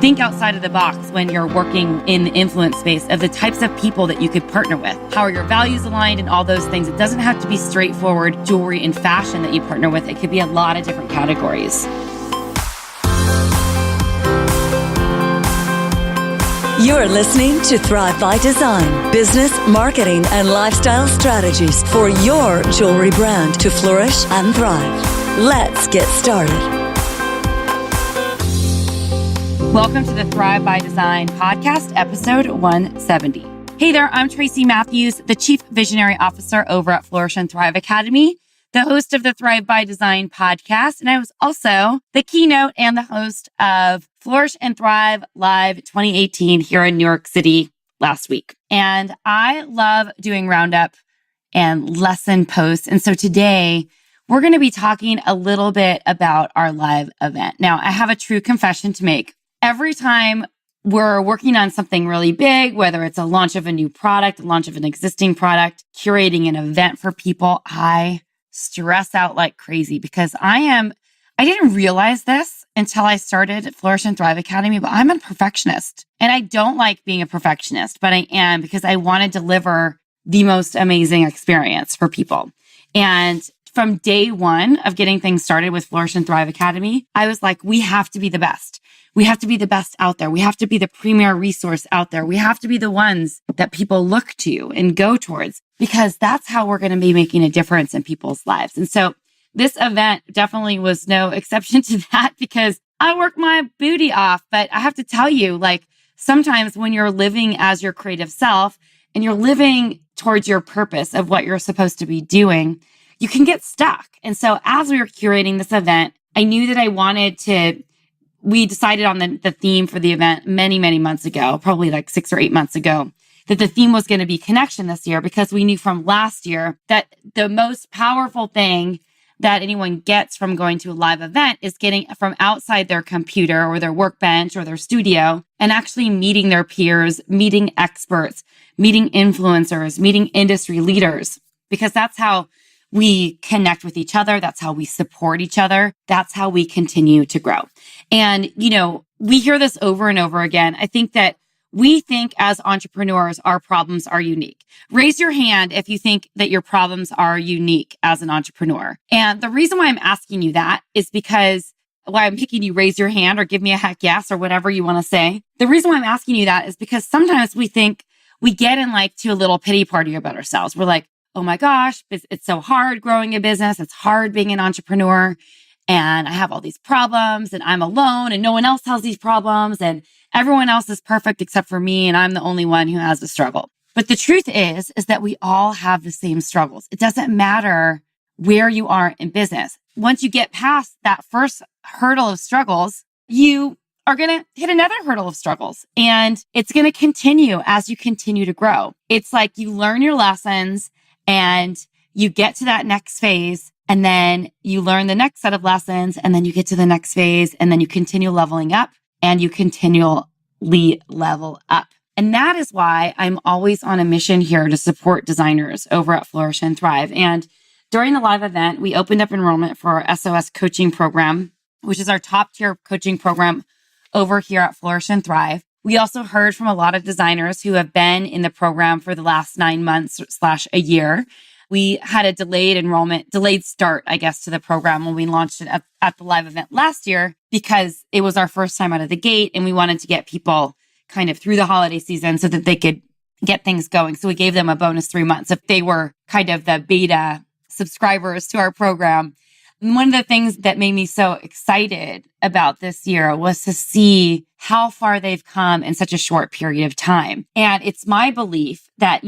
think outside of the box when you're working in the influence space of the types of people that you could partner with. How are your values aligned and all those things? It doesn't have to be straightforward jewelry and fashion that you partner with. It could be a lot of different categories. You're listening to Thrive by Design, business, marketing, and lifestyle strategies for your jewelry brand to flourish and thrive. Let's get started. Welcome to the Thrive by Design podcast, episode 170. Hey there, I'm Tracy Matthews, the Chief Visionary Officer over at Flourish Thrive Academy, the host of the Thrive by Design podcast, and I was also the keynote and the host of Flourish and Thrive Live 2018 here in New York City last week. And I love doing roundup and lesson posts. And so today we're going to be talking a little bit about our live event. Now, I have a true confession to make. Every time we're working on something really big, whether it's a launch of a new product, a launch of an existing product, curating an event for people, I stress out like crazy because I didn't realize this until I started at Flourish and Thrive Academy, but I'm a perfectionist and I don't like being a perfectionist, but I am because I want to deliver the most amazing experience for people. And from day one of getting things started with Flourish and Thrive Academy, I was like, we have to be the best. We have to be the best out there. We have to be the premier resource out there. We have to be the ones that people look to and go towards because that's how we're going to be making a difference in people's lives. And so this event definitely was no exception to that because I worked my booty off. But I have to tell you, like sometimes when you're living as your creative self and you're living towards your purpose of what you're supposed to be doing, you can get stuck. And so as we were curating this event, I knew that we decided on the theme for the event many, many months ago, probably like 6 or 8 months ago, that the theme was going to be connection this year because we knew from last year that the most powerful thing that anyone gets from going to a live event is getting from outside their computer or their workbench or their studio and actually meeting their peers, meeting experts, meeting influencers, meeting industry leaders, because that's how we connect with each other. That's how we support each other. That's how we continue to grow. And, we hear this over and over again. I think that we think as entrepreneurs, our problems are unique. Raise your hand if you think that your problems are unique as an entrepreneur. And the reason why I'm asking you that is because why I'm picking you raise your hand or give me a heck yes or whatever you want to say. The reason why I'm asking you that is because sometimes we think we get in to a little pity party about ourselves. We're like, oh my gosh, it's so hard growing a business. It's hard being an entrepreneur. And I have all these problems and I'm alone and no one else has these problems and everyone else is perfect except for me. And I'm the only one who has a struggle. But the truth is that we all have the same struggles. It doesn't matter where you are in business. Once you get past that first hurdle of struggles, you are going to hit another hurdle of struggles and it's going to continue as you continue to grow. It's like you learn your lessons and you get to that next phase and then you learn the next set of lessons and then you get to the next phase and then you continue leveling up and you continually level up. And that is why I'm always on a mission here to support designers over at Flourish and Thrive. And during the live event, we opened up enrollment for our SOS coaching program, which is our top tier coaching program over here at Flourish and Thrive. We also heard from a lot of designers who have been in the program for the last 9 months / a year. We had a delayed start, I guess, to the program when we launched it at the live event last year because it was our first time out of the gate and we wanted to get people kind of through the holiday season so that they could get things going. So we gave them a bonus 3 months if they were kind of the beta subscribers to our program. And one of the things that made me so excited about this year was to see how far they've come in such a short period of time. And it's my belief that,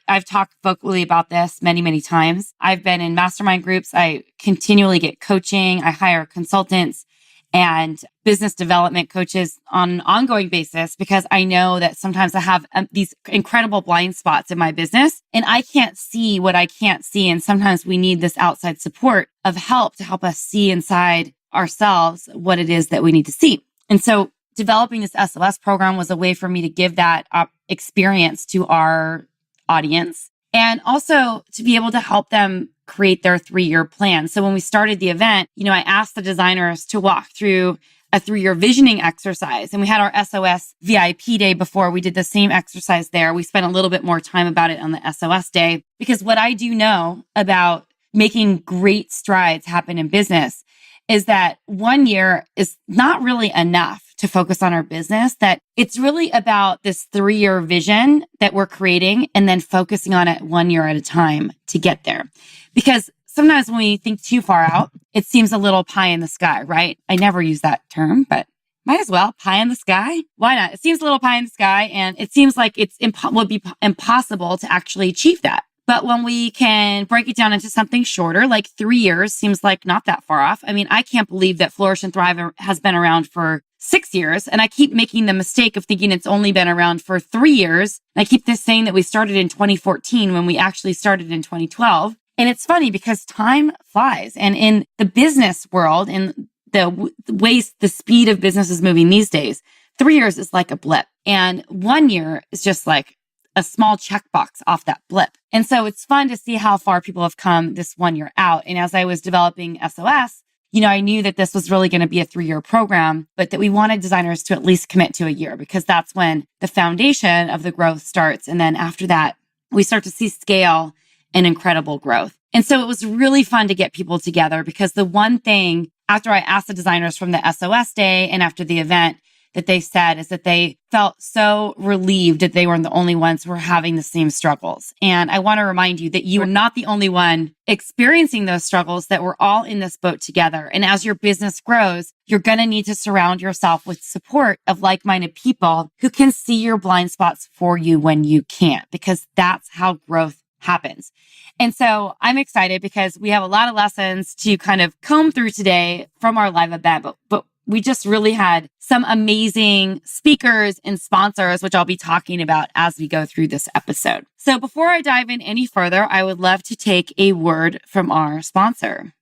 I've talked vocally about this many, many times. I've been in mastermind groups. I continually get coaching. I hire consultants and business development coaches on an ongoing basis because I know that sometimes I have these incredible blind spots in my business and I can't see what I can't see. And sometimes we need this outside support of help to help us see inside ourselves what it is that we need to see. And so developing this SOS program was a way for me to give that experience to our audience and also to be able to help them create their 3-year plan. So when we started the event, I asked the designers to walk through a 3-year visioning exercise. And we had our SOS VIP day before. We did the same exercise there. We spent a little bit more time about it on the SOS day, because what I do know about making great strides happen in business is that 1 year is not really enough to focus on our business, that it's really about this 3-year vision that we're creating and then focusing on it 1 year at a time to get there. Because sometimes when we think too far out, it seems a little pie in the sky, right? I never use that term, but might as well. Pie in the sky? Why not? It seems a little pie in the sky, and it seems like it's would be impossible to actually achieve that. But when we can break it down into something shorter, like 3 years seems like not that far off. I mean, I can't believe that Flourish and Thrive has been around for 6 years. And I keep making the mistake of thinking it's only been around for 3 years. And I keep saying that we started in 2014 when we actually started in 2012. And it's funny because time flies. And in the business world, in the ways the speed of business is moving these days, 3 years is like a blip. And 1 year is just like a small checkbox off that blip. And so it's fun to see how far people have come this 1 year out. And as I was developing SOS, I knew that this was really going to be a 3-year program, but that we wanted designers to at least commit to a year, because that's when the foundation of the growth starts. And then after that, we start to see scale and incredible growth. And so it was really fun to get people together, because the one thing after I asked the designers from the SOS day and after the event that they said is that they felt so relieved that they weren't the only ones who were having the same struggles. And I want to remind you that you are not the only one experiencing those struggles, that we're all in this boat together. And as your business grows, you're going to need to surround yourself with support of like-minded people who can see your blind spots for you when you can't, because that's how growth happens. And so I'm excited because we have a lot of lessons to kind of comb through today from our live event, but we just really had some amazing speakers and sponsors, which I'll be talking about as we go through this episode. So before I dive in any further, I would love to take a word from our sponsor.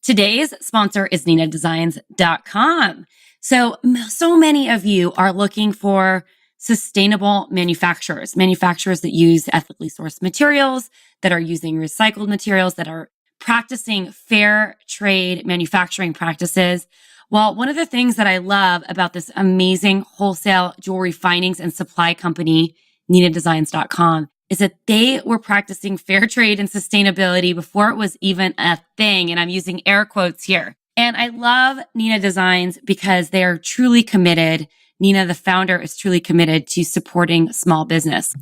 Today's sponsor is ninadesigns.com. So many of you are looking for sustainable manufacturers that use ethically sourced materials, that are using recycled materials, that are practicing fair trade manufacturing practices. Well, one of the things that I love about this amazing wholesale jewelry findings and supply company, ninadesigns.com, is that they were practicing fair trade and sustainability before it was even a thing. And I'm using air quotes here. And I love Nina Designs because they are truly committed. Nina, the founder, is truly committed to supporting small business.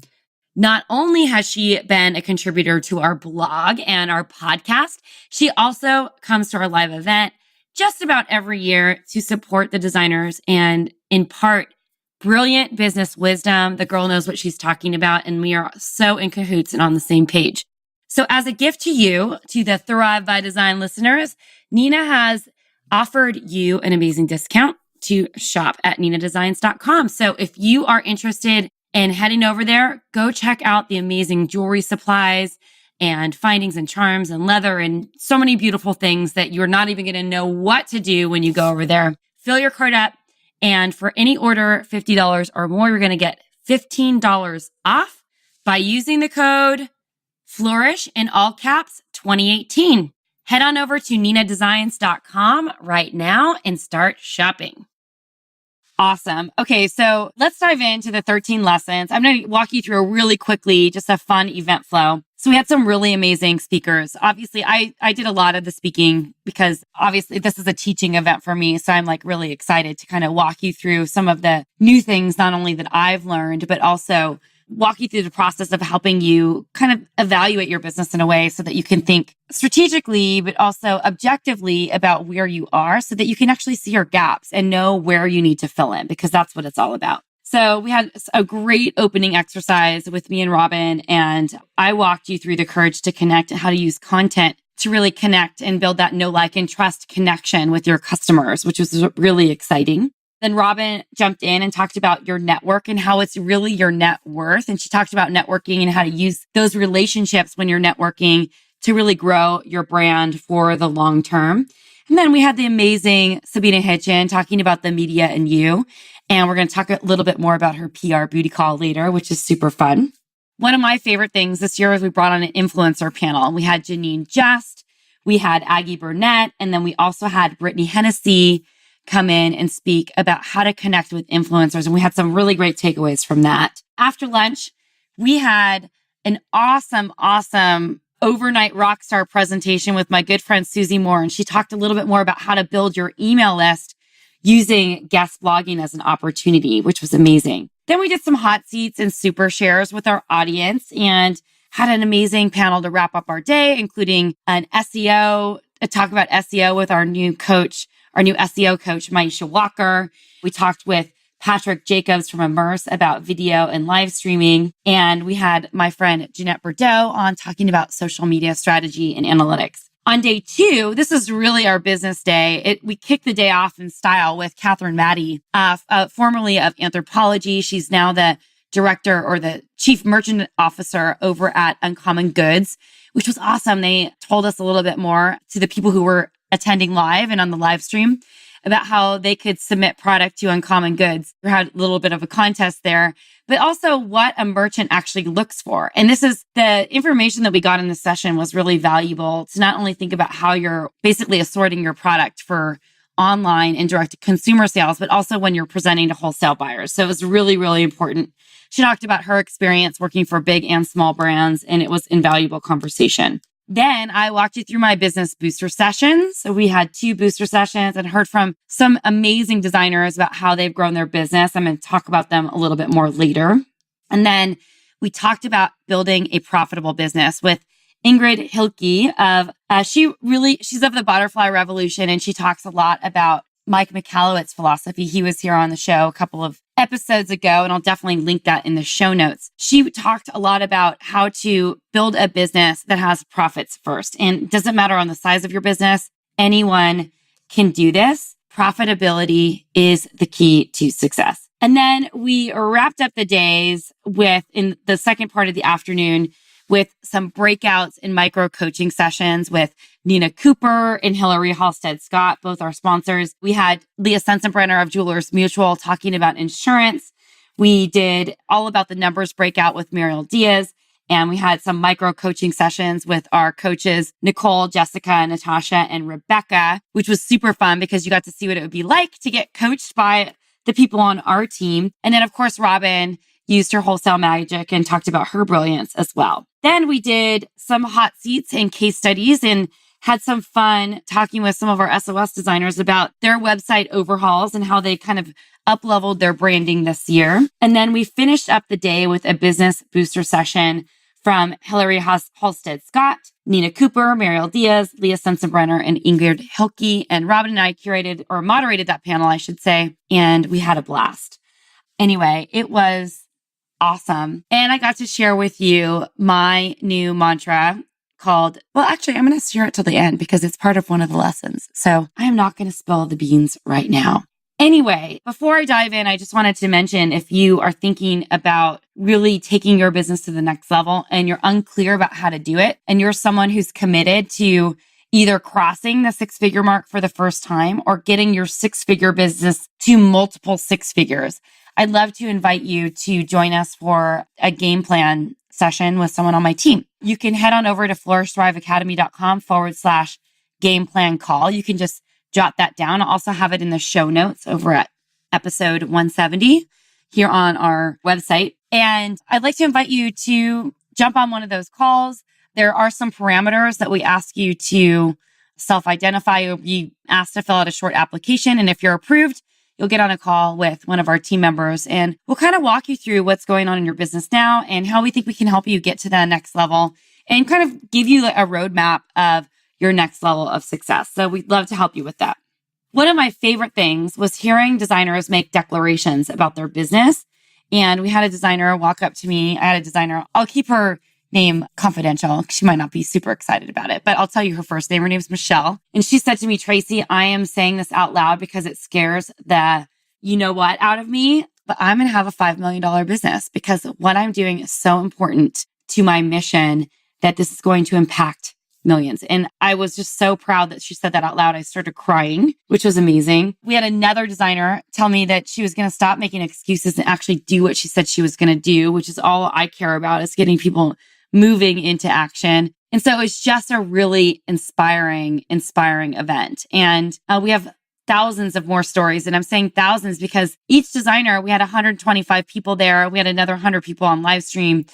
Not only has she been a contributor to our blog and our podcast, she also comes to our live event just about every year to support the designers and impart brilliant business wisdom. The girl knows what she's talking about, and we are so in cahoots and on the same page. So as a gift to you, to the Thrive by Design listeners, Nina has offered you an amazing discount to shop at ninadesigns.com. So if you are interested in heading over there, go check out the amazing jewelry supplies and findings and charms and leather and so many beautiful things that you're not even going to know what to do when you go over there. Fill your cart up, and for any order $50 or more, you're going to get $15 off by using the code Flourish in all caps 2018. Head on over to ninadesigns.com right now and start shopping. Awesome. Okay, so let's dive into the 13 lessons. I'm going to walk you through really quickly, just a fun event flow. So we had some really amazing speakers. Obviously, I did a lot of the speaking because obviously this is a teaching event for me. So I'm like really excited to kind of walk you through some of the new things, not only that I've learned, but also walk you through the process of helping you kind of evaluate your business in a way so that you can think strategically, but also objectively about where you are so that you can actually see your gaps and know where you need to fill in, because that's what it's all about. So we had a great opening exercise with me and Robin, and I walked you through the courage to connect and how to use content to really connect and build that know, like, and trust connection with your customers, which was really exciting. Then Robin jumped in and talked about your network and how it's really your net worth. And she talked about networking and how to use those relationships when you're networking to really grow your brand for the long term. And then we had the amazing Sabina Hitchin talking about the media and you. And we're going to talk a little bit more about her PR beauty call later, which is super fun. One of my favorite things this year was we brought on an influencer panel. We had Janine Just, we had Aggie Burnett, and then we also had Brittany Hennessy come in and speak about how to connect with influencers. And we had some really great takeaways from that. After lunch, we had an awesome overnight rockstar presentation with my good friend Susie Moore. And she talked a little bit more about how to build your email list using guest blogging as an opportunity, which was amazing. Then we did some hot seats and super shares with our audience and had an amazing panel to wrap up our day, including a talk about SEO with our new SEO coach, Maisha Walker. We talked with Patrick Jacobs from Immerse about video and live streaming. And we had my friend Jeanette Bordeaux on talking about social media strategy and analytics. On day 2, this is really our business day. We kicked the day off in style with Catherine Maddie, formerly of Anthropology. She's now the director or the chief merchant officer over at Uncommon Goods, which was awesome. They told us a little bit more to the people who were attending live and on the live stream about how they could submit product to Uncommon Goods. We had a little bit of a contest there, but also what a merchant actually looks for. And this is the information that we got in this session was really valuable to not only think about how you're basically assorting your product for online and direct to consumer sales, but also when you're presenting to wholesale buyers. So it was really, really important. She talked about her experience working for big and small brands, and it was invaluable conversation. Then I walked you through my business booster sessions. So we had 2 booster sessions and heard from some amazing designers about how they've grown their business. I'm going to talk about them a little bit more later. And then we talked about building a profitable business with Ingrid Hilke she's of the Butterfly Revolution, and she talks a lot about Mike Michalowicz's philosophy. He was here on the show a couple of episodes ago, and I'll definitely link that in the show notes. She talked a lot about how to build a business that has profits first. And it doesn't matter on the size of your business, anyone can do this. Profitability is the key to success. And then we wrapped up the days in the second part of the afternoon with some breakouts and micro coaching sessions with Nina Cooper and Hillary Halstead Scott, both our sponsors. We had Leah Sensenbrenner of Jewelers Mutual talking about insurance. We did all about the numbers breakout with Muriel Diaz. And we had some micro coaching sessions with our coaches, Nicole, Jessica, Natasha, and Rebecca, which was super fun because you got to see what it would be like to get coached by the people on our team. And then, of course, Robin used her wholesale magic and talked about her brilliance as well. Then we did some hot seats and case studies and had some fun talking with some of our SOS designers about their website overhauls and how they kind of up-leveled their branding this year. And then we finished up the day with a business booster session from Hillary Halstead Scott, Nina Cooper, Mariel Diaz, Leah Sensenbrenner, and Ingrid Hilke. And Robin and I curated or moderated that panel, I should say, and we had a blast. Anyway, it was awesome. And I got to share with you my new mantra called, I'm going to share it till the end because it's part of one of the lessons. So I am not going to spill the beans right now. Anyway, before I dive in, I just wanted to mention if you are thinking about really taking your business to the next level and you're unclear about how to do it, and you're someone who's committed to either crossing the 6-figure mark for the first time or getting your 6-figure business to multiple 6 figures, I'd love to invite you to join us for a game plan session with someone on my team. You can head on over to flourishthriveacademy.com/game plan call. You can just jot that down. I'll also have it in the show notes over at episode 170 here on our website. And I'd like to invite you to jump on one of those calls. There are some parameters that we ask you to self-identify. You'll be asked to fill out a short application. And if you're approved, you'll get on a call with one of our team members and we'll kind of walk you through what's going on in your business now and how we think we can help you get to the next level and kind of give you a roadmap of your next level of success. So we'd love to help you with that. One of my favorite things was hearing designers make declarations about their business. And we had a designer walk up to me. I had a designer, I'll keep her name confidential. She might not be super excited about it, but I'll tell you her first name. Her name's Michelle. And she said to me, Tracy, I am saying this out loud because it scares the you know what out of me, but I'm going to have a $5 million business because what I'm doing is so important to my mission that this is going to impact millions. And I was just so proud that she said that out loud. I started crying, which was amazing. We had another designer tell me that she was going to stop making excuses and actually do what she said she was going to do, which is all I care about, is getting people moving into action. And so it's just a really inspiring event. And we have thousands of more stories. And I'm saying thousands because each designer, we had 125 people there. We had another 100 people on live stream.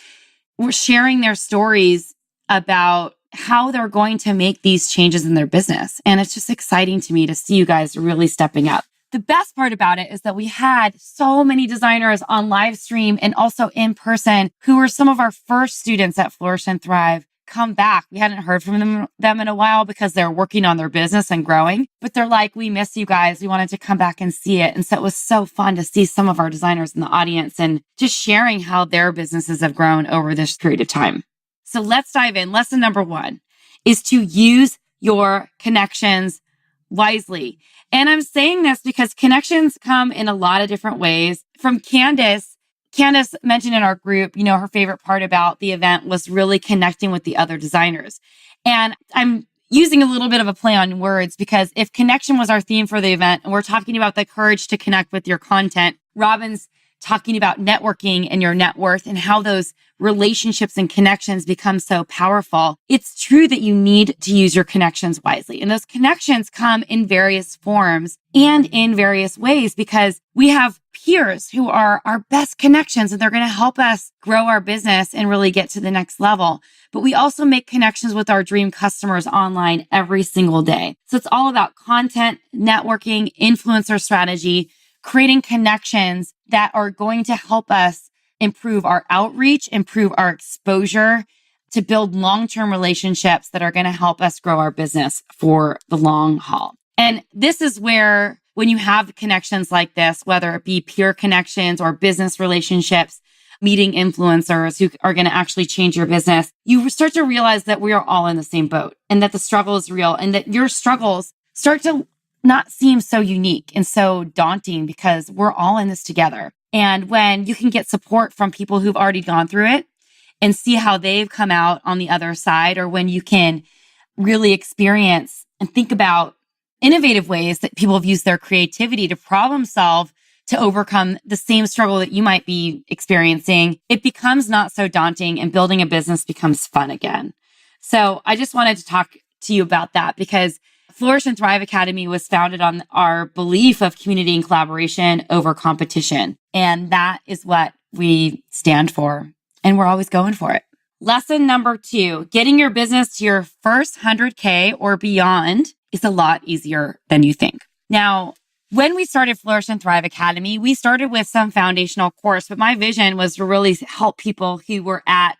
We're sharing their stories about how they're going to make these changes in their business. And it's just exciting to me to see you guys really stepping up. The best part about it is that we had so many designers on live stream and also in person who were some of our first students at Flourish and Thrive come back. We hadn't heard from them in a while because they're working on their business and growing, but they're like, we miss you guys. We wanted to come back and see it. And so it was so fun to see some of our designers in the audience and just sharing how their businesses have grown over this period of time. So let's dive in. Lesson number 1 is to use your connections wisely. And I'm saying this because connections come in a lot of different ways. From Candace mentioned in our group, her favorite part about the event was really connecting with the other designers. And I'm using a little bit of a play on words because if connection was our theme for the event and we're talking about the courage to connect with your content, Robin's talking about networking and your net worth and how those relationships and connections become so powerful. It's true that you need to use your connections wisely. And those connections come in various forms and in various ways because we have peers who are our best connections and they're going to help us grow our business and really get to the next level. But we also make connections with our dream customers online every single day. So it's all about content, networking, influencer strategy, creating connections that are going to help us improve our outreach, improve our exposure, to build long-term relationships that are going to help us grow our business for the long haul. And this is where, when you have connections like this, whether it be peer connections or business relationships, meeting influencers who are going to actually change your business, you start to realize that we are all in the same boat and that the struggle is real and that your struggles start to not seem so unique and so daunting because we're all in this together. And when you can get support from people who've already gone through it and see how they've come out on the other side, or when you can really experience and think about innovative ways that people have used their creativity to problem solve to overcome the same struggle that you might be experiencing, it becomes not so daunting and building a business becomes fun again. So I just wanted to talk to you about that because Flourish and Thrive Academy was founded on our belief of community and collaboration over competition. And that is what we stand for. And we're always going for it. Lesson number 2, getting your business to your first 100K or beyond is a lot easier than you think. Now, when we started Flourish and Thrive Academy, we started with some foundational course, but my vision was to really help people who were at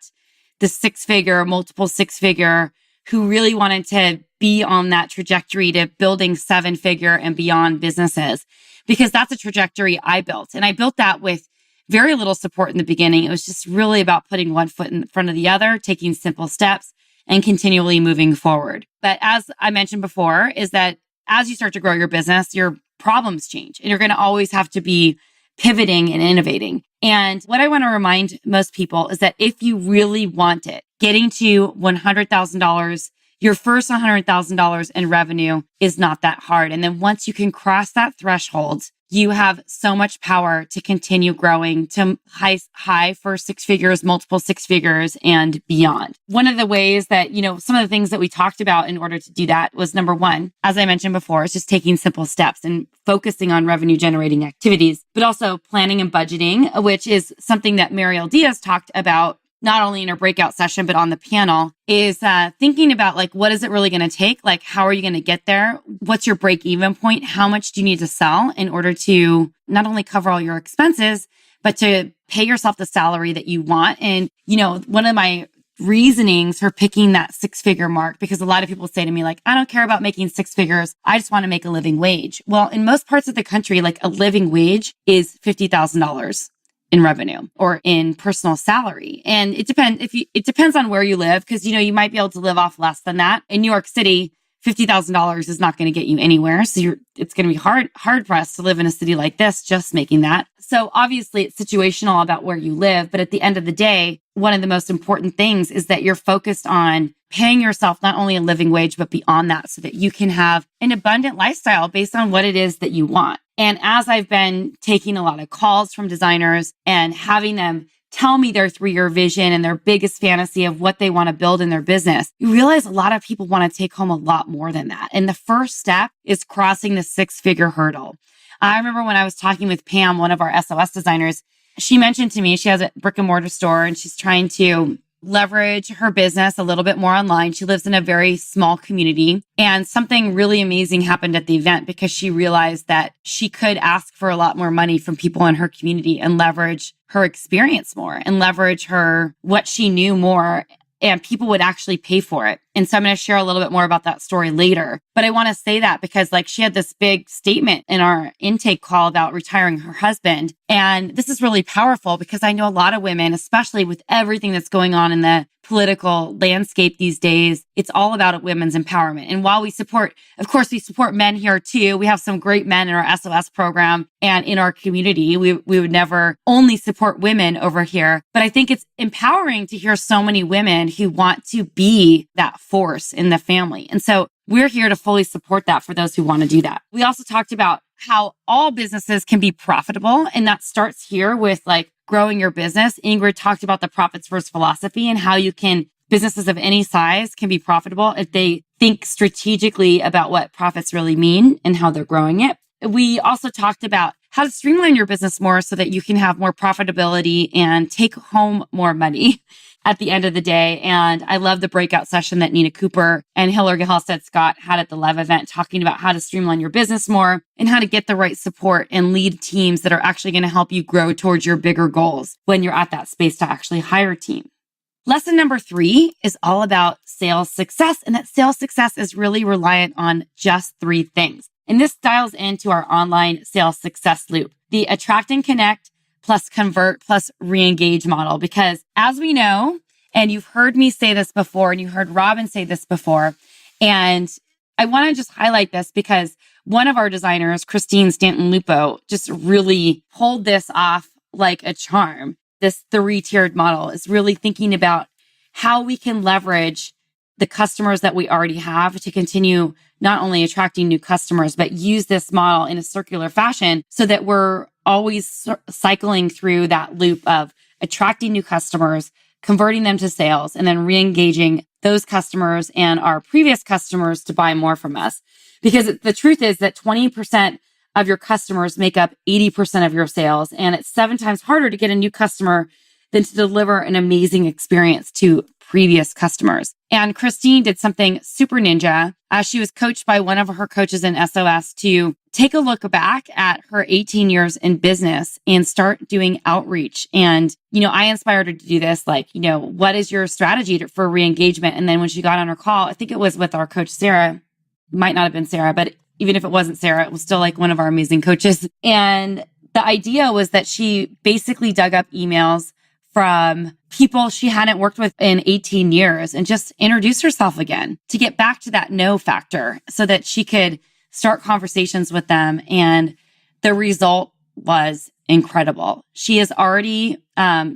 the 6-figure, multiple 6-figure, who really wanted to be on that trajectory to building 7-figure and beyond businesses, because that's a trajectory I built. And I built that with very little support in the beginning. It was just really about putting one foot in front of the other, taking simple steps and continually moving forward. But as I mentioned before, is that as you start to grow your business, your problems change and you're going to always have to be pivoting and innovating. And what I want to remind most people is that if you really want it, getting to $100,000, your first $100,000 in revenue is not that hard. And then once you can cross that threshold, you have so much power to continue growing to high first 6 figures, multiple 6 figures, and beyond. One of the ways that, some of the things that we talked about in order to do that was, number 1, as I mentioned before, is just taking simple steps and focusing on revenue generating activities, but also planning and budgeting, which is something that Mariel Diaz talked about not only in our breakout session, but on the panel, is thinking about what is it really going to take? How are you going to get there? What's your break even point? How much do you need to sell in order to not only cover all your expenses, but to pay yourself the salary that you want? And, one of my reasonings for picking that 6-figure mark, because a lot of people say to me, I don't care about making 6 figures. I just want to make a living wage. Well, in most parts of the country, a living wage is $50,000. In revenue or in personal salary. And it depends on where you live, because, you might be able to live off less than that. In New York City, $50,000 is not going to get you anywhere. So it's going to be hard pressed to live in a city like this, just making that. So obviously it's situational about where you live. But at the end of the day, one of the most important things is that you're focused on paying yourself not only a living wage, but beyond that, so that you can have an abundant lifestyle based on what it is that you want. And as I've been taking a lot of calls from designers and having them tell me their 3-year vision and their biggest fantasy of what they want to build in their business, you realize a lot of people want to take home a lot more than that. And the first step is crossing the 6-figure hurdle. I remember when I was talking with Pam, one of our SOS designers, she mentioned to me she has a brick and mortar store and she's trying to leverage her business a little bit more online. She lives in a very small community, and something really amazing happened at the event because she realized that she could ask for a lot more money from people in her community and leverage her experience more and leverage what she knew more, and people would actually pay for it. And so I'm going to share a little bit more about that story later. But I want to say that because she had this big statement in our intake call about retiring her husband. And this is really powerful because I know a lot of women, especially with everything that's going on in the political landscape these days, it's all about women's empowerment. And while we support men here too. We have some great men in our SOS program and in our community. We would never only support women over here. But I think it's empowering to hear so many women who want to be that force in the family. And so we're here to fully support that for those who want to do that. We also talked about how all businesses can be profitable. And that starts here with growing your business. Ingrid talked about the profits first philosophy and how businesses of any size can be profitable if they think strategically about what profits really mean and how they're growing it. We also talked about how to streamline your business more so that you can have more profitability and take home more money at the end of the day. And I love the breakout session that Nina Cooper and Hillary Halstead Scott had at the Lev event, talking about how to streamline your business more and how to get the right support and lead teams that are actually going to help you grow towards your bigger goals when you're at that space to actually hire a team. Lesson number 3 is all about sales success, and that sales success is really reliant on just 3 things. And this dials into our online sales success loop, the attract and connect plus convert plus re-engage model. Because as we know, and you've heard me say this before, and you heard Robin say this before, and I want to just highlight this because one of our designers, Christine Stanton-Lupo, just really pulled this off like a charm. This 3-tiered model is really thinking about how we can leverage the customers that we already have to continue not only attracting new customers, but use this model in a circular fashion so that we're always cycling through that loop of attracting new customers, converting them to sales, and then re-engaging those customers and our previous customers to buy more from us. Because the truth is that 20% of your customers make up 80% of your sales. And it's 7 times harder to get a new customer than to deliver an amazing experience to previous customers. And Christine did something super ninja. She was coached by one of her coaches in SOS to take a look back at her 18 years in business and start doing outreach. And, I inspired her to do this, what is your strategy for re-engagement? And then when she got on her call, I think it was with our coach, Sarah, might not have been Sarah, but even if it wasn't Sarah, it was still one of our amazing coaches. And the idea was that she basically dug up emails from people she hadn't worked with in 18 years and just introduced herself again to get back to that no factor so that she could start conversations with them. And the result was incredible. She has already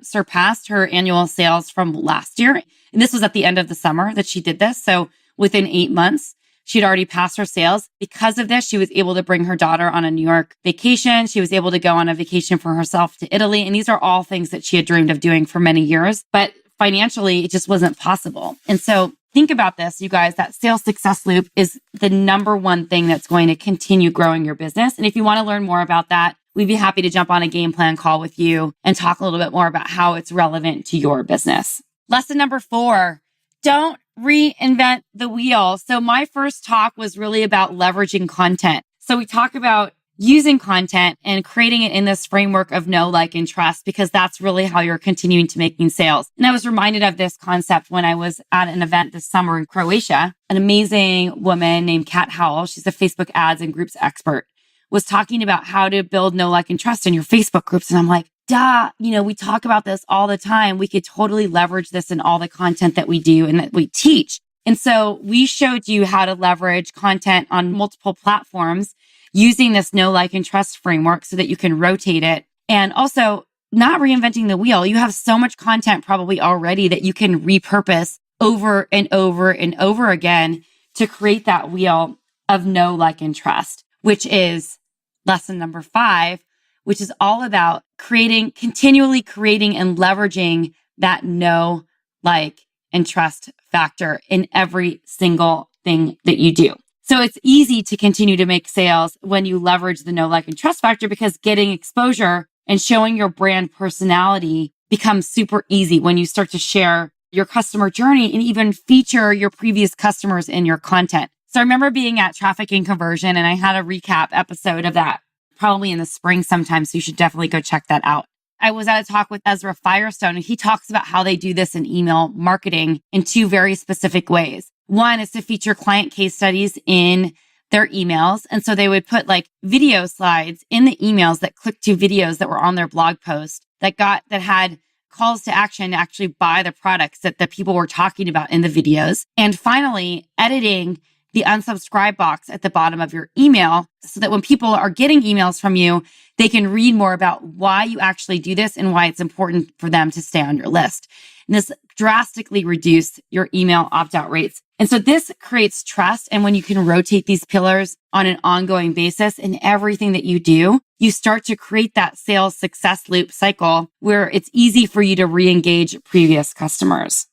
surpassed her annual sales from last year. And this was at the end of the summer that she did this. So within 8 months, she'd already passed her sales. Because of this, she was able to bring her daughter on a New York vacation. She was able to go on a vacation for herself to Italy. And these are all things that she had dreamed of doing for many years. But financially, it just wasn't possible. And so think about this, you guys, that sales success loop is the number one thing that's going to continue growing your business. And if you want to learn more about that, we'd be happy to jump on a game plan call with you and talk a little bit more about how it's relevant to your business. Lesson number 4, don't reinvent the wheel. So my first talk was really about leveraging content. So we talk about using content and creating it in this framework of know, like, and trust, because that's really how you're continuing to making sales. And I was reminded of this concept when I was at an event this summer in Croatia. An amazing woman named Kat Howell, she's a Facebook ads and groups expert, was talking about how to build know, like, and trust in your Facebook groups. And I'm like, duh, we talk about this all the time. We could totally leverage this in all the content that we do and that we teach. And so we showed you how to leverage content on multiple platforms using this know, like, and trust framework so that you can rotate it. And also not reinventing the wheel. You have so much content probably already that you can repurpose over and over and over again to create that wheel of know, like, and trust, which is lesson number 5, which is all about continually creating and leveraging that know, like, and trust factor in every single thing that you do. So it's easy to continue to make sales when you leverage the know, like, and trust factor, because getting exposure and showing your brand personality becomes super easy when you start to share your customer journey and even feature your previous customers in your content. So I remember being at Traffic and Conversion, and I had a recap episode of that probably in the spring sometime. So you should definitely go check that out. I was at a talk with Ezra Firestone, and he talks about how they do this in email marketing in two very specific ways. One is to feature client case studies in their emails. And so they would put like video slides in the emails that clicked to videos that were on their blog post that had calls to action to actually buy the products that the people were talking about in the videos. And finally, editing the unsubscribe box at the bottom of your email so that when people are getting emails from you, they can read more about why you actually do this and why it's important for them to stay on your list. And this drastically reduced your email opt-out rates. And so this creates trust. And when you can rotate these pillars on an ongoing basis in everything that you do, you start to create that sales success loop cycle where it's easy for you to re-engage previous customers.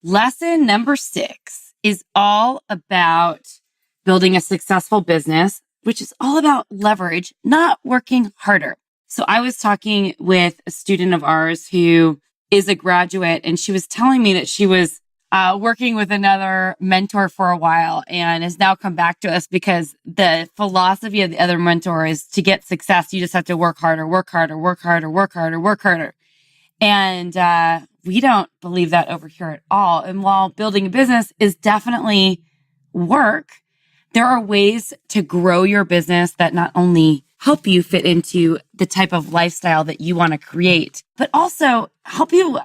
Lesson number 6 is all about building a successful business, which is all about leverage, not working harder. So I was talking with a student of ours who is a graduate, and she was telling me that she was working with another mentor for a while and has now come back to us because the philosophy of the other mentor is to get success, you just have to work harder, work harder, work harder, work harder, work harder. And we don't believe that over here at all. And while building a business is definitely work, there are ways to grow your business that not only help you fit into the type of lifestyle that you want to create, but also help you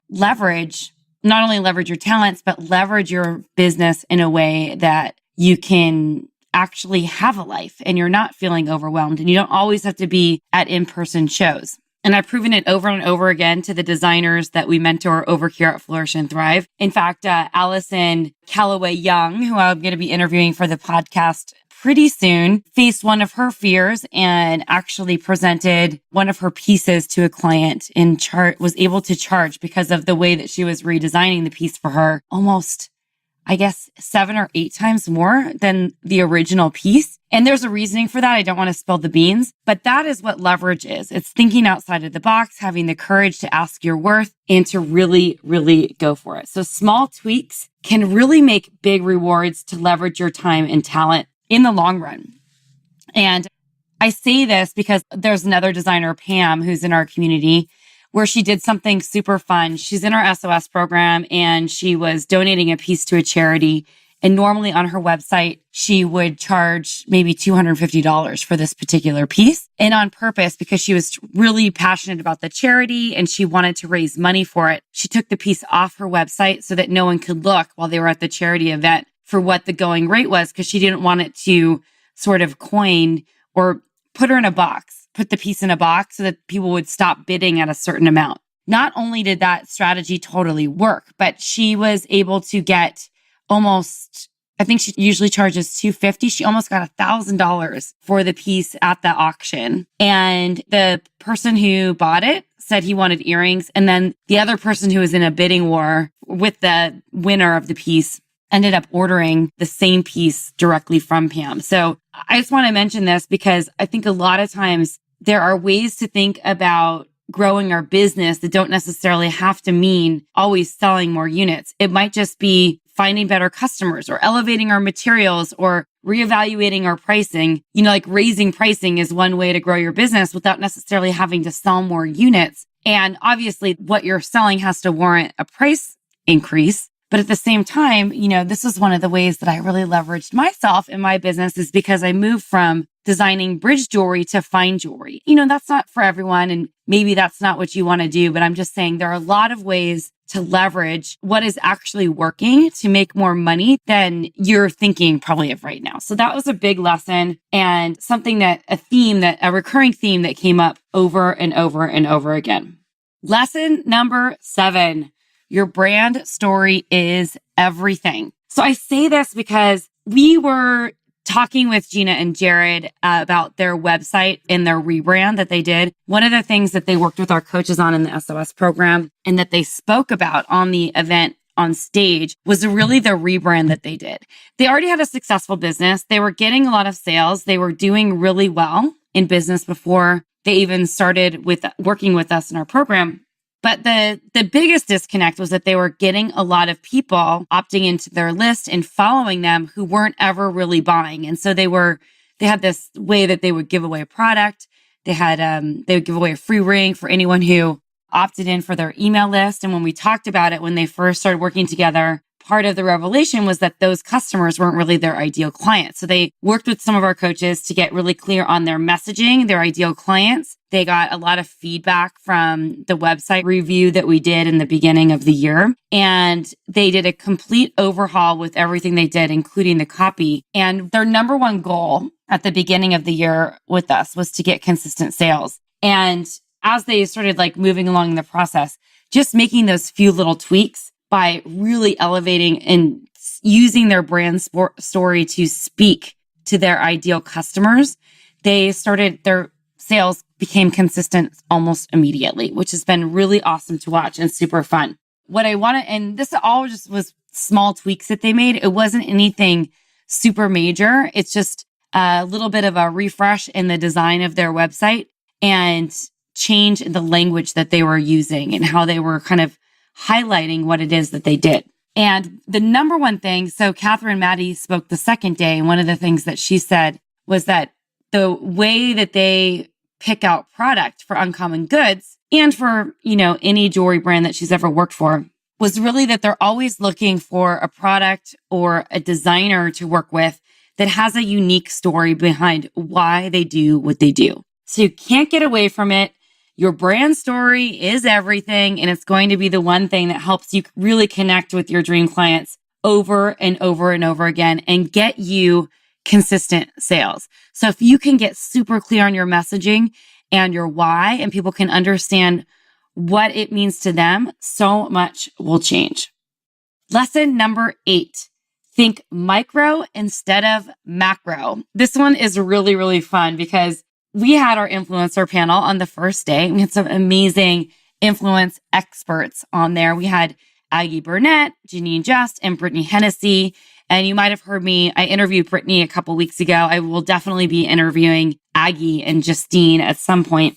not only leverage your talents, but leverage your business in a way that you can actually have a life and you're not feeling overwhelmed, and you don't always have to be at in-person shows. And I've proven it over and over again to the designers that we mentor over here at Flourish and Thrive. In fact, Allison Calloway Young, who I'm going to be interviewing for the podcast pretty soon, faced one of her fears and actually presented one of her pieces to a client and was able to charge because of the way that she was redesigning the piece for her almost, I guess, 7 or 8 times more than the original piece. And there's a reasoning for that. I don't want to spill the beans, but that is what leverage is. It's thinking outside of the box, having the courage to ask your worth and to really, really go for it. So small tweaks can really make big rewards to leverage your time and talent in the long run. And I say this because there's another designer, Pam, who's in our community, where she did something super fun. She's in our SOS program and she was donating a piece to a charity. And normally on her website, she would charge maybe $250 for this particular piece. And on purpose, because she was really passionate about the charity and she wanted to raise money for it, she took the piece off her website so that no one could look while they were at the charity event for what the going rate was, because she didn't want it to sort of coin or put the piece in a box so that people would stop bidding at a certain amount. Not only did that strategy totally work, but she was able to get almost, I think she usually charges $250. She almost got $1,000 for the piece at the auction. And the person who bought it said he wanted earrings. And then the other person who was in a bidding war with the winner of the piece ended up ordering the same piece directly from Pam. So I just want to mention this because I think a lot of times there are ways to think about growing our business that don't necessarily have to mean always selling more units. It might just be finding better customers or elevating our materials or reevaluating our pricing. Like raising pricing is one way to grow your business without necessarily having to sell more units. And obviously what you're selling has to warrant a price increase. But at the same time, this is one of the ways that I really leveraged myself in my business is because I moved from designing bridge jewelry to fine jewelry. That's not for everyone. And maybe that's not what you want to do, but I'm just saying there are a lot of ways to leverage what is actually working to make more money than you're thinking probably of right now. So that was a big lesson and a recurring theme that came up over and over and over again. Lesson number 7. Your brand story is everything. So I say this because we were talking with Gina and Jared about their website and their rebrand that they did, one of the things that they worked with our coaches on in the SOS program and that they spoke about on the event on stage was really the rebrand that they did. They already had a successful business. They were getting a lot of sales. They were doing really well in business before they even started with working with us in our program. But the biggest disconnect was that they were getting a lot of people opting into their list and following them who weren't ever really buying. And so they had this way that they would give away a product. They would give away a free ring for anyone who opted in for their email list. And when we talked about it, when they first started working together, part of the revelation was that those customers weren't really their ideal clients. So they worked with some of our coaches to get really clear on their messaging, their ideal clients. They got a lot of feedback from the website review that we did in the beginning of the year. And they did a complete overhaul with everything they did, including the copy. And their number one goal at the beginning of the year with us was to get consistent sales. And as they started moving along in the process, just making those few little tweaks by really elevating and using their brand story to speak to their ideal customers, their sales became consistent almost immediately, which has been really awesome to watch and super fun. And this all just was small tweaks that they made. It wasn't anything super major. It's just a little bit of a refresh in the design of their website and change in the language that they were using and how they were kind of highlighting what it is that they did. And the number one thing, so Catherine Maddie spoke the second day, and one of the things that she said was that the way that they pick out product for Uncommon Goods and for, any jewelry brand that she's ever worked for was really that they're always looking for a product or a designer to work with that has a unique story behind why they do what they do. So you can't get away from it. Your brand story is everything, and it's going to be the one thing that helps you really connect with your dream clients over and over and over again and get you consistent sales. So if you can get super clear on your messaging and your why, and people can understand what it means to them, so much will change. Lesson number 8, think micro instead of macro. This one is really, really fun because we had our influencer panel on the first day. We had some amazing influence experts on there. We had Aggie Burnett, Janine Just, and Brittany Hennessy. And you might have heard me, I interviewed Brittany a couple weeks ago. I will definitely be interviewing Aggie and Justine at some point.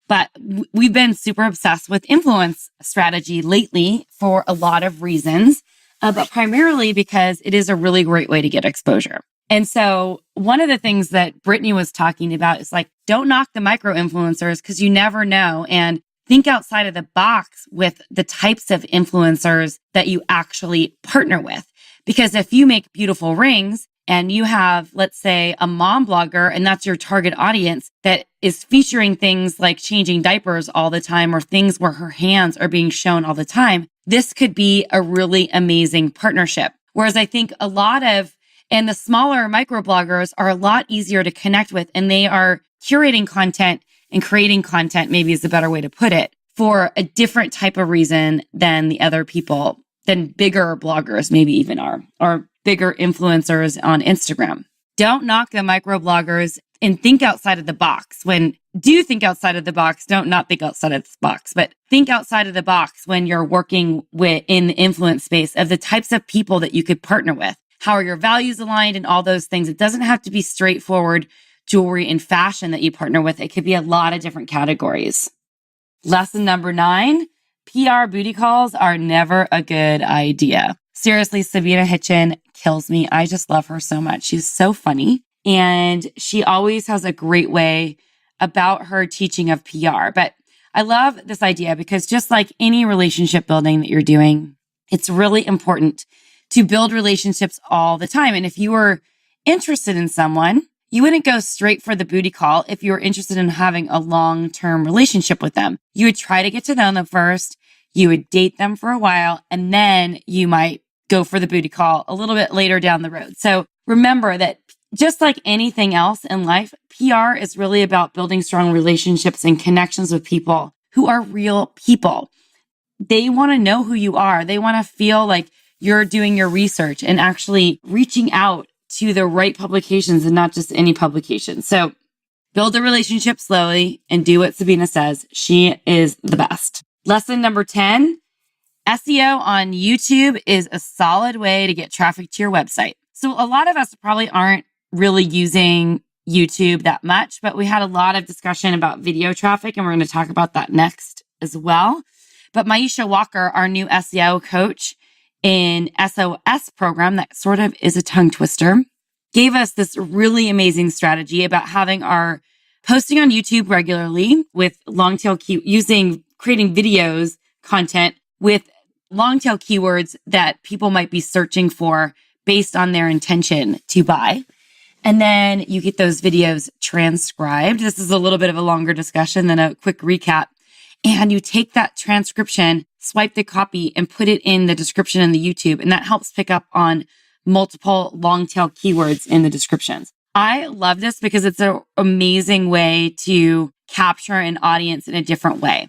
But we've been super obsessed with influence strategy lately for a lot of reasons, but primarily because it is a really great way to get exposure. And so one of the things that Brittany was talking about is don't knock the micro influencers because you never know, and think outside of the box with the types of influencers that you actually partner with. Because if you make beautiful rings and you have, let's say, a mom blogger, and that's your target audience that is featuring things like changing diapers all the time or things where her hands are being shown all the time, this could be a really amazing partnership. Whereas I think and the smaller microbloggers are a lot easier to connect with, and they are curating content and creating content, maybe is a better way to put it, for a different type of reason than the other people, than bigger bloggers maybe even are, or bigger influencers on Instagram. Don't knock the microbloggers and think outside of the box. Do think outside of the box, don't not think outside of the box, but think outside of the box when you're working in the influence space of the types of people that you could partner with. How are your values aligned and all those things? It doesn't have to be straightforward jewelry and fashion that you partner with. It could be a lot of different categories. Lesson number 9, PR booty calls are never a good idea. Seriously, Sabina Hitchin kills me. I just love her so much. She's so funny. And she always has a great way about her teaching of PR. But I love this idea because just like any relationship building that you're doing, it's really important to build relationships all the time. And if you were interested in someone, you wouldn't go straight for the booty call if you were interested in having a long-term relationship with them. You would try to get to know them first, you would date them for a while, and then you might go for the booty call a little bit later down the road. So remember that just like anything else in life, PR is really about building strong relationships and connections with people who are real people. They want to know who you are. They want to feel like you're doing your research and actually reaching out to the right publications and not just any publication. So build a relationship slowly and do what Sabina says. She is the best. Lesson number 10, SEO on YouTube is a solid way to get traffic to your website. So a lot of us probably aren't really using YouTube that much, but we had a lot of discussion about video traffic, and we're going to talk about that next as well. But Maisha Walker, our new SEO coach in SOS program, that sort of is a tongue twister, gave us this really amazing strategy about having our posting on YouTube regularly with long tail creating videos content with long tail keywords that people might be searching for based on their intention to buy. And then you get those videos transcribed. This is a little bit of a longer discussion than a quick recap. And you take that transcription, swipe the copy, and put it in the description in the YouTube. And that helps pick up on multiple long tail keywords in the descriptions. I love this because it's an amazing way to capture an audience in a different way.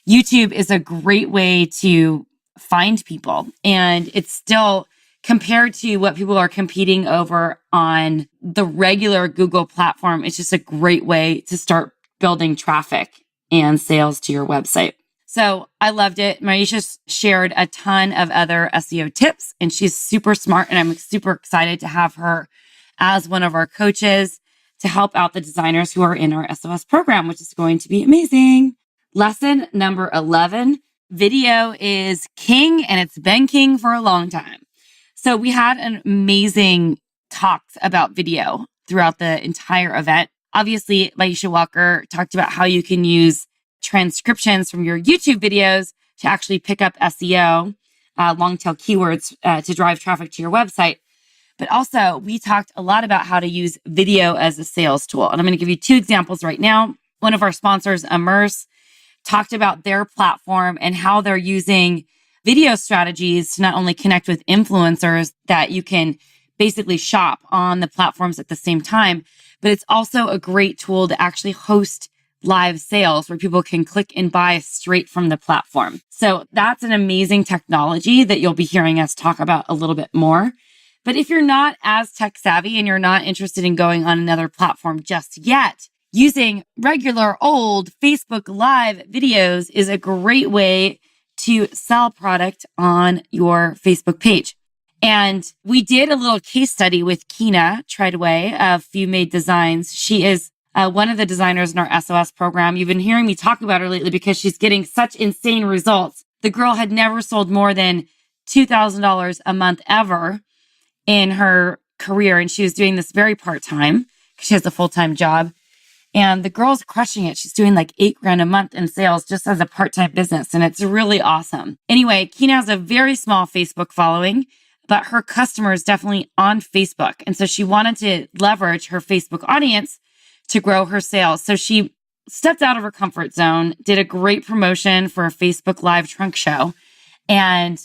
YouTube is a great way to find people, and it's still, compared to what people are competing over on the regular Google platform, it's just a great way to start building traffic and sales to your website. So I loved it. Maisha shared a ton of other SEO tips, and she's super smart, and I'm super excited to have her as one of our coaches to help out the designers who are in our SOS program, which is going to be amazing. Lesson number 11, video is king, and it's been king for a long time. So we had an amazing talks about video throughout the entire event. Obviously, Maisha Walker talked about how you can use transcriptions from your YouTube videos to actually pick up SEO, long tail keywords to drive traffic to your website. But also, we talked a lot about how to use video as a sales tool. And I'm going to give you 2 examples right now. One of our sponsors, Immerse, talked about their platform and how they're using video strategies to not only connect with influencers that you can basically shop on the platforms at the same time, but it's also a great tool to actually host live sales where people can click and buy straight from the platform. So that's an amazing technology that you'll be hearing us talk about a little bit more. But if you're not as tech savvy and you're not interested in going on another platform just yet, using regular old Facebook Live videos is a great way to sell product on your Facebook page. And we did a little case study with Kina Treadway of Few Made Designs. She is one of the designers in our SOS program. You've been hearing me talk about her lately because she's getting such insane results. The girl had never sold more than $2,000 a month ever in her career. And she was doing this very part-time because she has a full-time job. And the girl's crushing it. She's doing like $8,000 a month in sales just as a part-time business. And it's really awesome. Anyway, Kina has a very small Facebook following, but her customer is definitely on Facebook. And so she wanted to leverage her Facebook audience to grow her sales. So she stepped out of her comfort zone, did a great promotion for a Facebook Live trunk show. And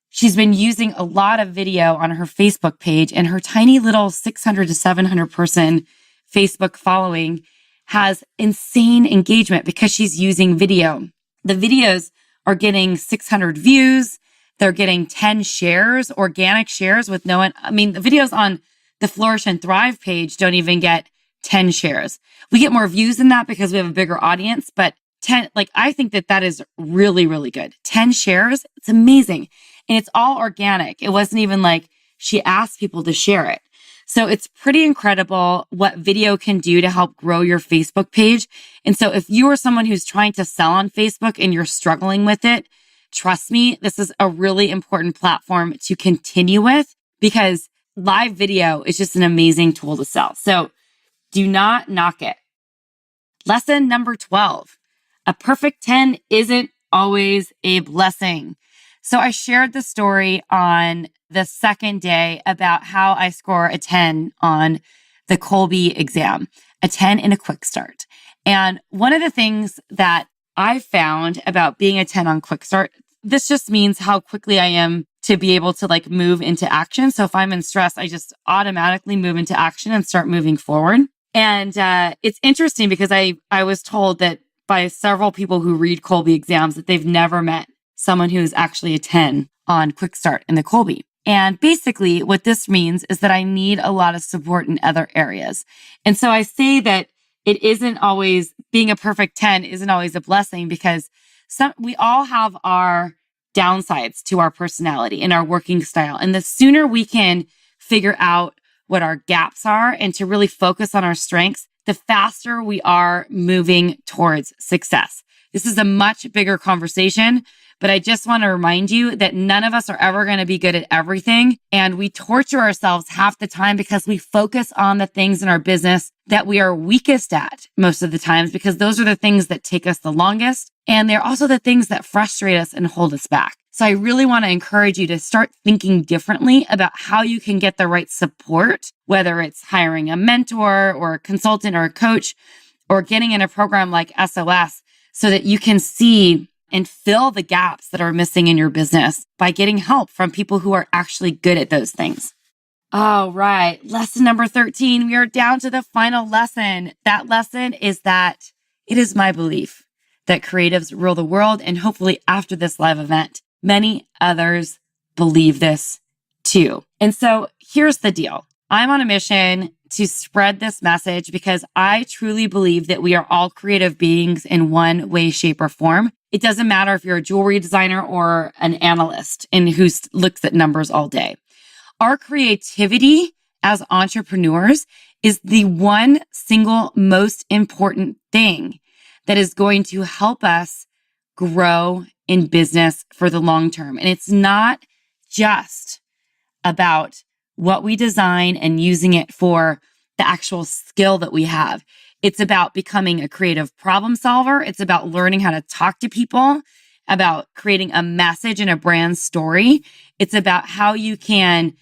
she's been using a lot of video on her Facebook page, and her tiny little 600 to 700 person Facebook following has insane engagement because she's using video. The videos are getting 600 views. They're getting 10 shares, organic shares with no one. I mean, the videos on the Flourish and Thrive page don't even get 10 shares. We get more views than that because we have a bigger audience, but 10, I think that is really, really good. 10 shares, it's amazing. And it's all organic. It wasn't even like she asked people to share it. So it's pretty incredible what video can do to help grow your Facebook page. And so if you are someone who's trying to sell on Facebook and you're struggling with it, trust me, this is a really important platform to continue with because live video is just an amazing tool to sell. So do not knock it. Lesson number 12, a perfect 10 isn't always a blessing. So I shared the story on the second day about how I score a 10 on the Colby exam, a 10 in a quick start. And one of the things that I found about being a 10 on quick start, this just means how quickly I am to be able to move into action. So if I'm in stress, I just automatically move into action and start moving forward. And it's interesting because I was told that by several people who read Colby exams that they've never met someone who is actually a 10 on quick start in the Colby. And basically what this means is that I need a lot of support in other areas. And so I say that it isn't always being a perfect 10 isn't always a blessing because we all have our downsides to our personality and our working style. And the sooner we can figure out what our gaps are and to really focus on our strengths, the faster we are moving towards success. This is a much bigger conversation, but I just want to remind you that none of us are ever going to be good at everything. And we torture ourselves half the time because we focus on the things in our business that we are weakest at most of the times, because those are the things that take us the longest. And they're also the things that frustrate us and hold us back. So I really want to encourage you to start thinking differently about how you can get the right support, whether it's hiring a mentor or a consultant or a coach or getting in a program like SOS so that you can see and fill the gaps that are missing in your business by getting help from people who are actually good at those things. All right. Lesson number 13. We are down to the final lesson. That lesson is that it is my belief that creatives rule the world. And hopefully after this live event, many others believe this too. And so here's the deal. I'm on a mission to spread this message because I truly believe that we are all creative beings in one way, shape, or form. It doesn't matter if you're a jewelry designer or an analyst and who looks at numbers all day. Our creativity as entrepreneurs is the one single most important thing that is going to help us grow in business for the long term. And it's not just about what we design and using it for the actual skill that we have. It's about becoming a creative problem solver. It's about learning how to talk to people, about creating a message and a brand story. It's about how you can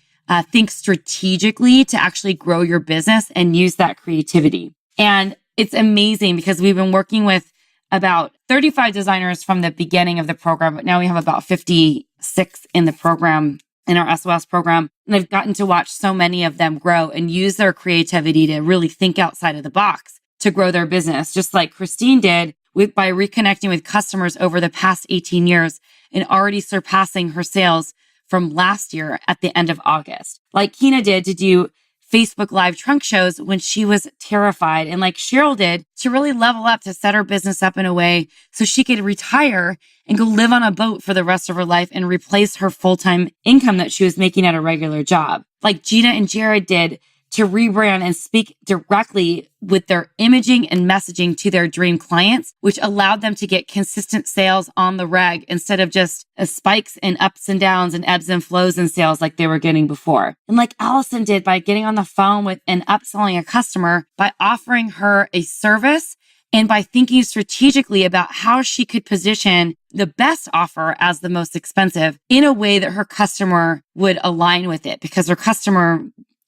think strategically to actually grow your business and use that creativity. And it's amazing because we've been working with about 35 designers from the beginning of the program, but now we have about 56 in the program, in our SOS program. And I've gotten to watch so many of them grow and use their creativity to really think outside of the box to grow their business, just like Christine did by reconnecting with customers over the past 18 years and already surpassing her sales from last year at the end of August. Like Kina did to do Facebook Live trunk shows when she was terrified, and like Cheryl did to really level up to set her business up in a way so she could retire and go live on a boat for the rest of her life and replace her full-time income that she was making at a regular job. Like Gina and Jared did to rebrand and speak directly with their imaging and messaging to their dream clients, which allowed them to get consistent sales on the reg instead of just spikes and ups and downs and ebbs and flows in sales like they were getting before. And like Allison did by getting on the phone with and upselling a customer by offering her a service and by thinking strategically about how she could position the best offer as the most expensive in a way that her customer would align with it because her customer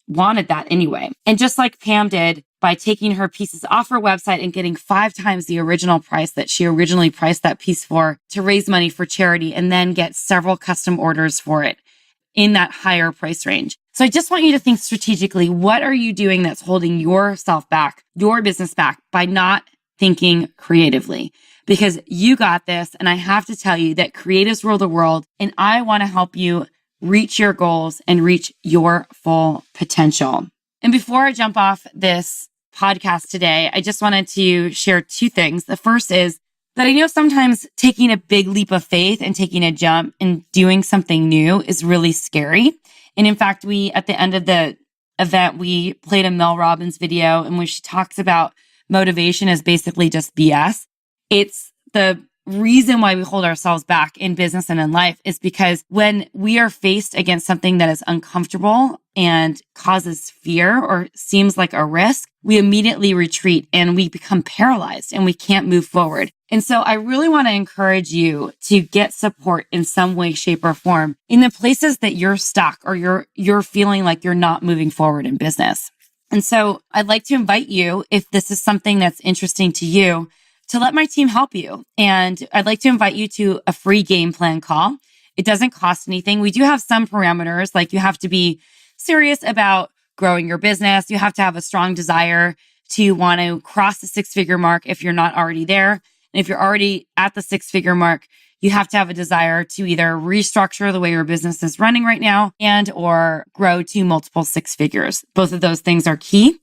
wanted that anyway. And just like Pam did by taking her pieces off her website and getting 5 times the original price that she originally priced that piece for to raise money for charity and then get several custom orders for it in that higher price range. So I just want you to think strategically, what are you doing that's holding yourself back, your business back by not thinking creatively? Because you got this. And I have to tell you that creatives rule the world. And I want to help you reach your goals and reach your full potential. And before I jump off this podcast today, I just wanted to share 2 things. The first is that I know sometimes taking a big leap of faith and taking a jump and doing something new is really scary. And in fact, at the end of the event, we played a Mel Robbins video in which she talks about motivation as basically just BS. It's the reason why we hold ourselves back in business and in life is because when we are faced against something that is uncomfortable and causes fear or seems like a risk, we immediately retreat and we become paralyzed and we can't move forward. And so I really want to encourage you to get support in some way, shape, or form in the places that you're stuck or you're feeling like you're not moving forward in business. And so I'd like to invite you, if this is something that's interesting to you, to let my team help you. And I'd like to invite you to a free game plan call. It doesn't cost anything. We do have some parameters, like you have to be serious about growing your business. You have to have a strong desire to want to cross the 6-figure mark if you're not already there. And if you're already at the 6-figure mark, you have to have a desire to either restructure the way your business is running right now and or grow to multiple six figures. Both of those things are key.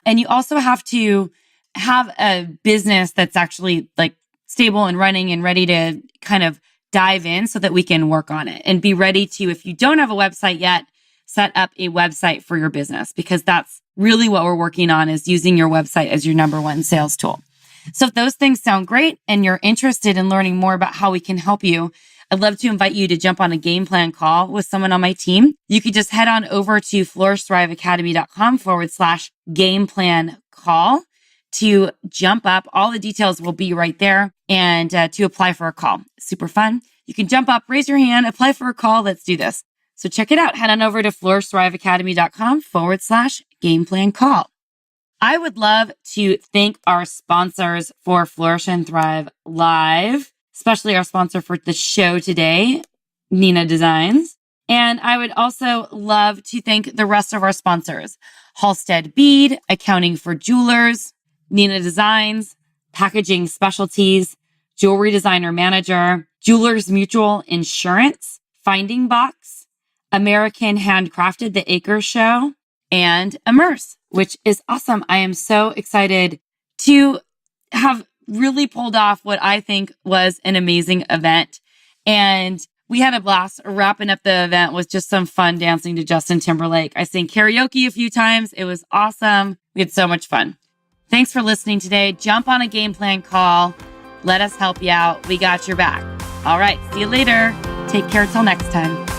And you also have to have a business that's actually like stable and running and ready to kind of dive in so that we can work on it and be ready to, if you don't have a website yet, set up a website for your business, because that's really what we're working on, is using your website as your number one sales tool. So if those things sound great and you're interested in learning more about how we can help you, I'd love to invite you to jump on a Gameplan call with someone on my team. You could just head on over to flourishthriveacademy.com/Gameplan call to jump up. All the details will be right there, and to apply for a call. Super fun. You can jump up, raise your hand, apply for a call. Let's do this. So check it out. Head on over to flourishthriveacademy.com/Gameplan call. I would love to thank our sponsors for Flourish and Thrive Live, especially our sponsor for the show today, Nina Designs. And I would also love to thank the rest of our sponsors: Halstead Bead, Accounting for Jewelers, Nina Designs, Packaging Specialties, Jewelry Designer Manager, Jewelers Mutual Insurance, Finding Box, American Handcrafted, The Acre Show, and Immerse, which is awesome. I am so excited to have really pulled off what I think was an amazing event. And we had a blast wrapping up the event with just some fun dancing to Justin Timberlake. I sang karaoke a few times. It was awesome. We had so much fun. Thanks for listening today. Jump on a Gameplan call. Let us help you out. We got your back. All right. See you later. Take care till next time.